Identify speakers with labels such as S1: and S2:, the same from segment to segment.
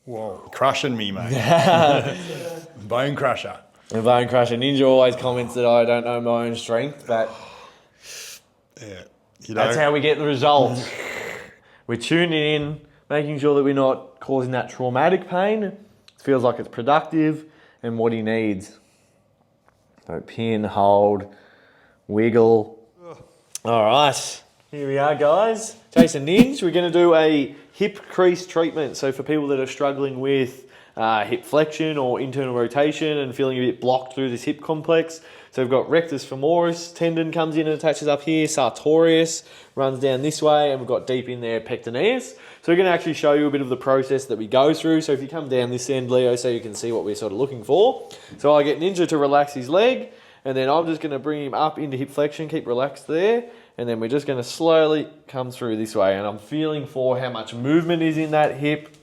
S1: Whoa, crushing me, mate. Bone crusher.
S2: The bone crusher. Ninja always comments that I don't know my own strength, but
S1: Yeah.
S2: that's how we get the results. We're tuning in, making sure that we're not causing that traumatic pain. It feels like it's productive and what he needs. So pin, hold, wiggle. All right, here we are, guys. Jason Ninja, we're going to do a hip crease treatment. So for people that are struggling with hip flexion or internal rotation and feeling a bit blocked through this hip complex. So we've got rectus femoris tendon comes in and attaches up here, sartorius runs down this way, and we've got deep in there pectineus. So we're going to actually show you a bit of the process that we go through. So if you come down this end, Leo, so you can see what we're sort of looking for. So I get Ninja to relax his leg, and then I'm just going to bring him up into hip flexion, keep relaxed there, and then we're just going to slowly come through this way. And I'm feeling for how much movement is in that hip.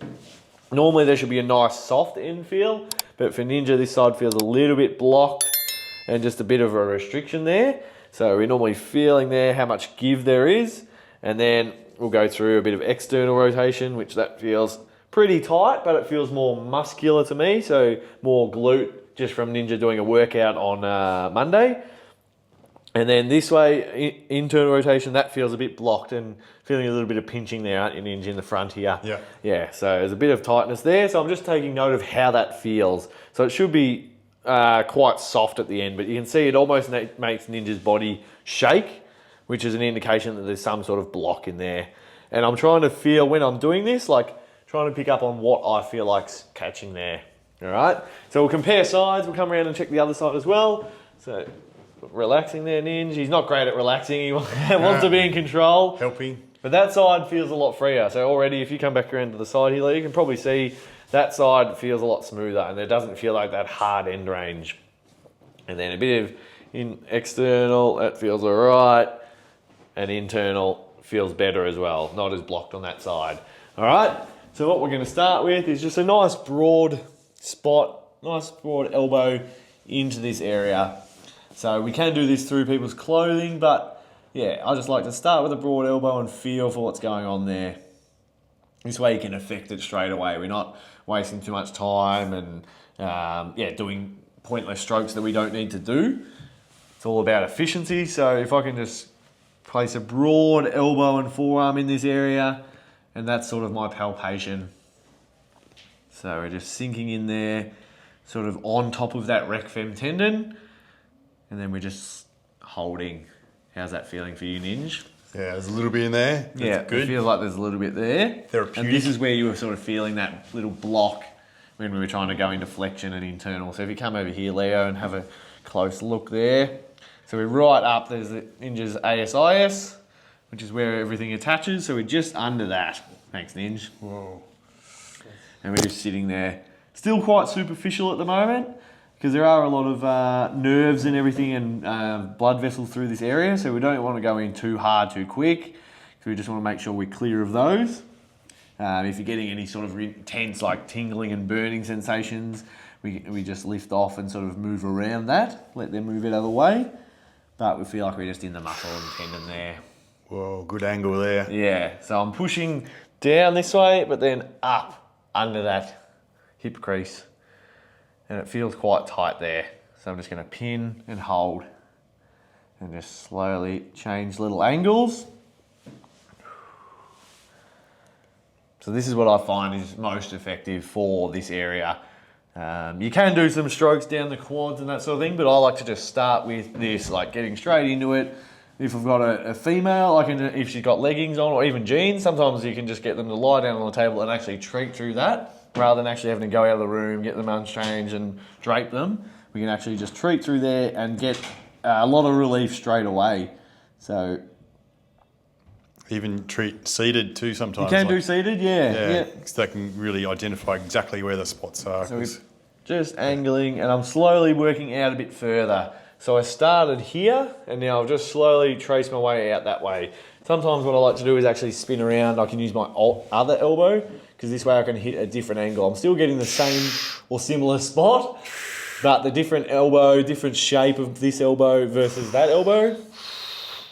S2: Normally there should be a nice soft end feel, but for Ninja this side feels a little bit blocked and just a bit of a restriction there. So we're normally feeling there how much give there is, and then we'll go through a bit of external rotation, which that feels pretty tight, but it feels more muscular to me, so more glute just from Ninja doing a workout on Monday. And then this way, internal rotation, that feels a bit blocked and feeling a little bit of pinching there, aren't you, Ninja, in the front here?
S1: Yeah.
S2: Yeah, so there's a bit of tightness there. So I'm just taking note of how that feels. So it should be quite soft at the end, but you can see it almost makes Ninja's body shake, which is an indication that there's some sort of block in there. And I'm trying to feel, when I'm doing this, like trying to pick up on what I feel like's catching there. All right, so we'll compare sides. We'll come around and check the other side as well. So relaxing there, Ninja. He's not great at relaxing. He wants to be in control.
S1: Helping.
S2: But that side feels a lot freer. So already, if you come back around to the side here, you can probably see that side feels a lot smoother, and it doesn't feel like that hard end range. And then a bit of external, that feels all right. And internal feels better as well, not as blocked on that side. All right, so what we're going to start with is just a nice broad spot, nice broad elbow into this area. So we can do this through people's clothing, but yeah, I just like to start with a broad elbow and feel for what's going on there. This way you can affect it straight away. We're not wasting too much time and doing pointless strokes that we don't need to do. It's all about efficiency. So if I can just place a broad elbow and forearm in this area, and that's sort of my palpation. So we're just sinking in there, sort of on top of that rec fem tendon, and then we're just holding. How's that feeling for you, Ninja?
S1: Yeah, there's a little bit in there. That's good.
S2: It feels like there's a little bit there.
S1: Therapeutic.
S2: And this is where you were sort of feeling that little block when we were trying to go into flexion and internal. So if you come over here, Leo, and have a close look there. So we're right up, there's the Ninja's ASIS, which is where everything attaches. So we're just under that. Thanks, Ninja.
S1: Whoa.
S2: And we're just sitting there. Still quite superficial at the moment, because there are a lot of nerves and everything and blood vessels through this area, so we don't want to go in too hard too quick, so we just want to make sure we're clear of those. If you're getting any sort of intense like tingling and burning sensations, we just lift off and sort of move around that, let them move it out of the way, but we feel like we're just in the muscle and tendon there.
S1: Whoa, good angle there.
S2: Yeah, so I'm pushing down this way, but then up under that hip crease. And it feels quite tight there. So I'm just going to pin and hold and just slowly change little angles. So this is what I find is most effective for this area. You can do some strokes down the quads and that sort of thing, but I like to just start with this, like getting straight into it. If I've got a female, if she's got leggings on or even jeans, sometimes you can just get them to lie down on the table and actually treat through that, rather than actually having to go out of the room, get them unchanged and drape them. We can actually just treat through there and get a lot of relief straight away. So
S1: Even treat seated too sometimes.
S2: you can do seated, yeah.
S1: Because they can really identify exactly where the spots are.
S2: So we're just angling, and I'm slowly working out a bit further. So I started here, and now I've just slowly traced my way out that way. Sometimes what I like to do is actually spin around. I can use my other elbow, because this way I can hit a different angle. I'm still getting the same or similar spot, but the different elbow, different shape of this elbow versus that elbow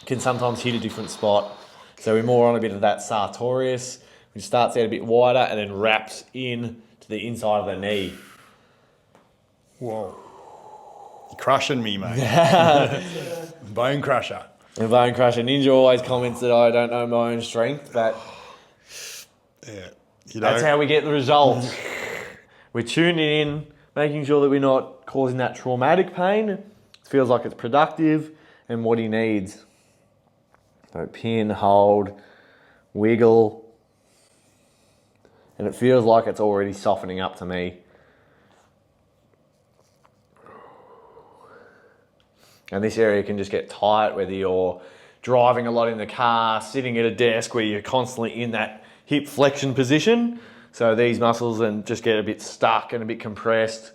S2: can sometimes hit a different spot. So we're more on a bit of that sartorius, which starts out a bit wider and then wraps in to the inside of the knee.
S1: Whoa. You're crushing me, mate. Bone crusher.
S2: And Bone Crusher Ninja always comments that I don't know my own strength, but
S1: Yeah.
S2: that's how we get the results. We're tuning in, making sure that we're not causing that traumatic pain. It feels like it's productive and what he needs. So pin, hold, wiggle. And it feels like it's already softening up to me. And this area can just get tight, whether you're driving a lot in the car, sitting at a desk where you're constantly in that hip flexion position. So these muscles then just get a bit stuck and a bit compressed.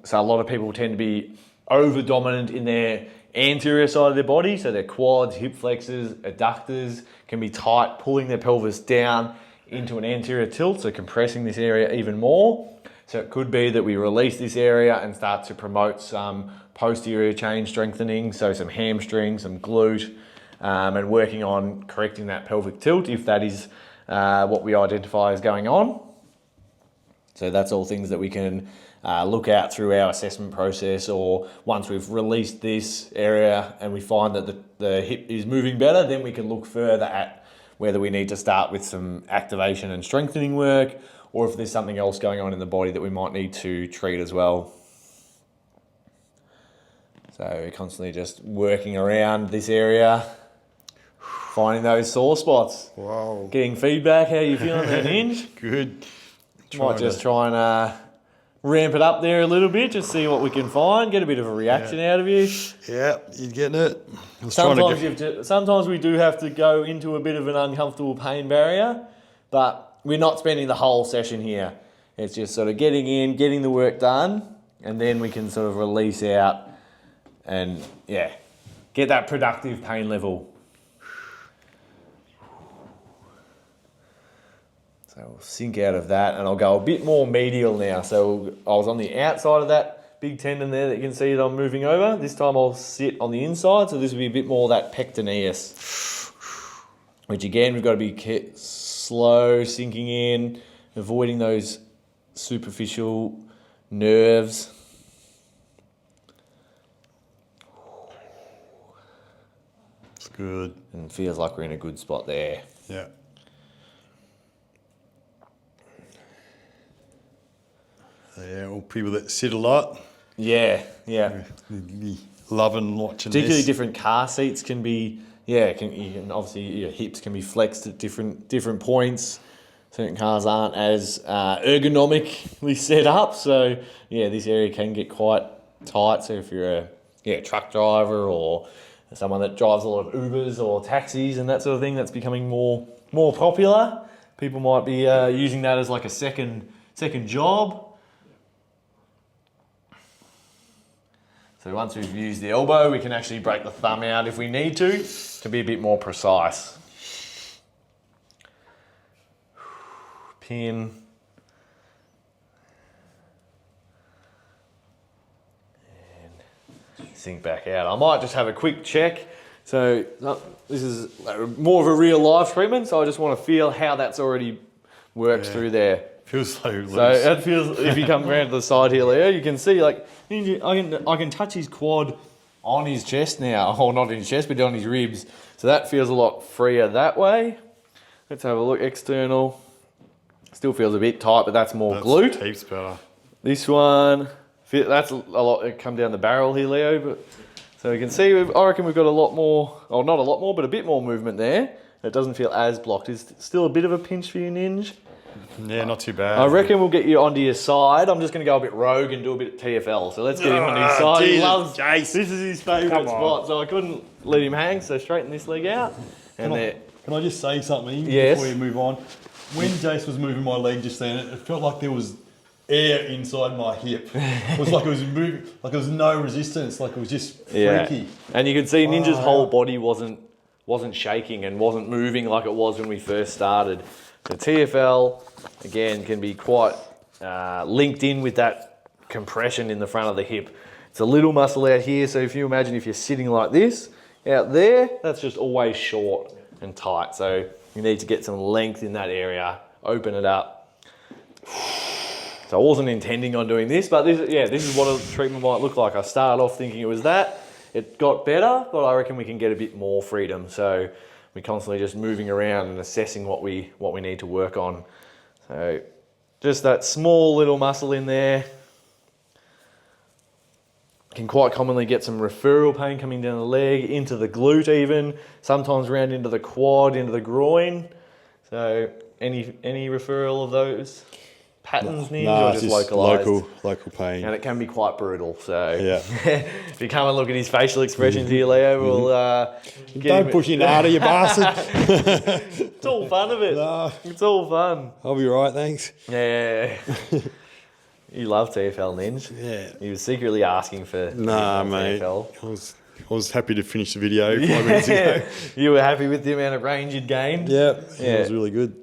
S2: So a lot of people tend to be over dominant in their anterior side of their body. So their quads, hip flexors, adductors can be tight, pulling their pelvis down into an anterior tilt. So compressing this area even more. So it could be that we release this area and start to promote some posterior chain strengthening, so some hamstring, some glute, and working on correcting that pelvic tilt if that is what we identify as going on. So that's all things that we can look at through our assessment process, or once we've released this area and we find that the hip is moving better, then we can look further at whether we need to start with some activation and strengthening work, or if there's something else going on in the body that we might need to treat as well. So we're constantly just working around this area, finding those sore spots.
S1: Wow.
S2: Getting feedback. How you feeling there, Ninj?
S1: Good.
S2: Might just try and ramp it up there a little bit, just see what we can find, get a bit of a reaction out of you.
S1: Yeah, you're getting it. I was trying to
S2: Sometimes we do have to go into a bit of an uncomfortable pain barrier, but we're not spending the whole session here. It's just sort of getting in, getting the work done, and then we can sort of release out and, yeah, get that productive pain level. So we'll sink out of that, and I'll go a bit more medial now. So I was on the outside of that big tendon there that you can see that I'm moving over. This time I'll sit on the inside, so this will be a bit more that pectineus, which again, we've got to be slow, sinking in, avoiding those superficial nerves.
S1: It's good.
S2: And it feels like we're in a good spot there.
S1: Yeah. Yeah, all people that sit a lot.
S2: Yeah.
S1: Be loving watching
S2: Particularly
S1: this.
S2: different car seats can be, you can obviously your hips can be flexed at different points. Certain cars aren't as ergonomically set up, so yeah, this area can get quite tight. So if you're a truck driver or someone that drives a lot of Ubers or taxis and that sort of thing, that's becoming more popular. People might be using that as like a second job. So once we've used the elbow, we can actually break the thumb out if we need to be a bit more precise. Pin. And sink back out. I might just have a quick check. So this is more of a real life treatment, so I just want to feel how that's already worked through there.
S1: Feels so loose.
S2: So it feels, if you come around to the side here, Leo, you can see like I can touch his quad on his chest now, or not in his chest, but on his ribs. So that feels a lot freer that way. Let's have a look. External, still feels a bit tight, but that's more glute.
S1: Heaps better.
S2: This one, that's a lot. It come down the barrel here, Leo. But so you can see, I reckon we've got a lot more, or not a lot more, but a bit more movement there. It doesn't feel as blocked. It's still a bit of a pinch for you, Ninj.
S1: Yeah, not too bad.
S2: I reckon we'll get you onto your side. I'm just going to go a bit rogue and do a bit of TFL. So let's get him on his side.
S1: Jesus,
S2: He loves
S1: Jace.
S2: This is his favourite spot, so I couldn't let him hang. So straighten this leg out. And there.
S3: Can I just say something
S2: Yes.
S3: before you move on? When Jace was moving my leg just then, it felt like there was air inside my hip. It was like it was moving, like there was no resistance, like it was just freaky.
S2: And you could see Ninja's whole body wasn't shaking and wasn't moving like it was when we first started. The TFL, again, can be quite linked in with that compression in the front of the hip. It's a little muscle out here, so if you imagine if you're sitting like this, out there, that's just always short and tight. So you need to get some length in that area, open it up. So I wasn't intending on doing this, but this is what a treatment might look like. I started off thinking it was that. It got better, but I reckon we can get a bit more freedom. So we're constantly just moving around and assessing what we need to work on. So just that small little muscle in there. Can quite commonly get some referral pain coming down the leg, into the glute even, sometimes round into the quad, into the groin. So any referral of those patterns, Ninja,
S3: No,
S2: or
S3: it's
S2: just
S3: just
S2: localised?
S3: local pain.
S2: And it can be quite brutal. So
S3: Yeah.
S2: if you come and look at his facial expressions here, Leo, we'll get
S3: Don't
S2: him-
S3: push in harder, you bastard.
S2: It's all fun of it.
S3: No.
S2: It's all fun.
S3: I'll be right, thanks.
S2: Yeah. You love TFL, Ninja.
S3: Yeah.
S2: He was secretly asking for
S3: Nah, mate.
S2: TFL.
S3: I was happy to finish the video 5 minutes ago.
S2: You were happy with the amount of range you'd gained?
S3: Yeah,
S2: Yeah.
S3: it was really good.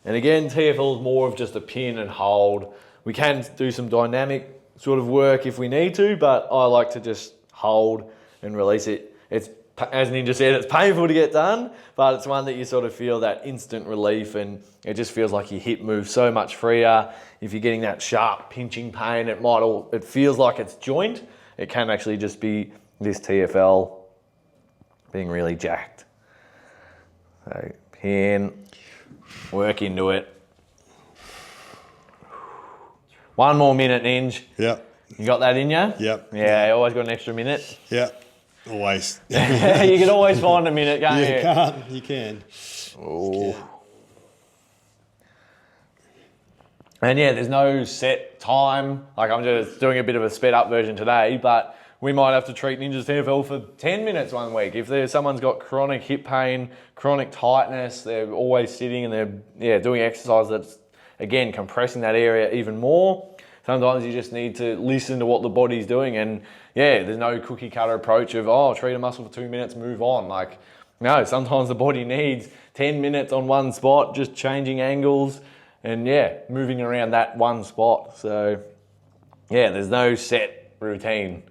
S2: And again, TFL is more of just a pin and hold. We can do some dynamic sort of work if we need to, but I like to just hold and release it. It's, as Ninja said, it's painful to get done, but it's one that you sort of feel that instant relief, and it just feels like your hip moves so much freer. If you're getting that sharp pinching pain, it feels like it's joint. It can actually just be this TFL being really jacked. So pin, work into it. 1 more minute, Ninja.
S3: Yep,
S2: You got that in you?
S3: yep,
S2: Yeah, you always got an extra minute.
S3: yep. Always.
S2: You can always find a minute, can't
S3: You
S2: you?
S3: can't. You can.
S2: Ooh. And yeah, there's no set time. Like, I'm just doing a bit of a sped up version today, but we might have to treat Ninja's TFL for 10 minutes one week. If someone's got chronic hip pain, chronic tightness, they're always sitting and they're doing exercise that's, again, compressing that area even more. Sometimes you just need to listen to what the body's doing, and yeah, there's no cookie cutter approach of, oh, treat a muscle for 2 minutes, move on. Like, no, sometimes the body needs 10 minutes on one spot, just changing angles and yeah, moving around that one spot. So yeah, there's no set routine.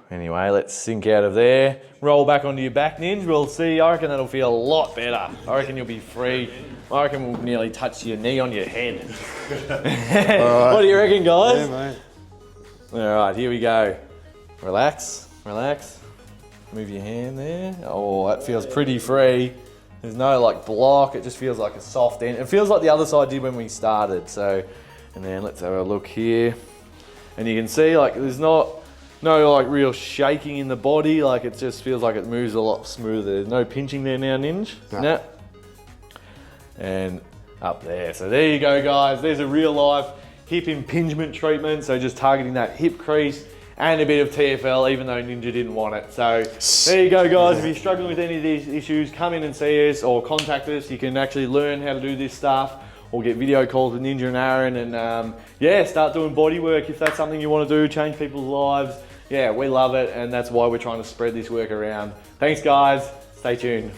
S2: Anyway, let's sink out of there. Roll back onto your back, Ninja. We'll see. I reckon that'll feel a lot better. I reckon you'll be free. I reckon we'll nearly touch your knee on your head. What do you reckon, guys?
S3: Yeah, mate.
S2: All right, here we go. Relax, relax. Move your hand there. Oh, that feels pretty free. There's no like block. It just feels like a soft end. It feels like the other side did when we started. So, and then let's have a look here. And you can see like there's no like real shaking in the body. Like it just feels like it moves a lot smoother. There's no pinching there now, Ninja. No. And up there. So there you go, guys. There's a real life hip impingement treatment. So just targeting that hip crease and a bit of TFL, even though Ninja didn't want it. So there you go, guys. If you're struggling with any of these issues, come in and see us or contact us. You can actually learn how to do this stuff or get video calls with Ninja and Aaron and yeah, start doing body work if that's something you want to do, change people's lives. Yeah, we love it, and that's why we're trying to spread this work around. Thanks, guys. Stay tuned.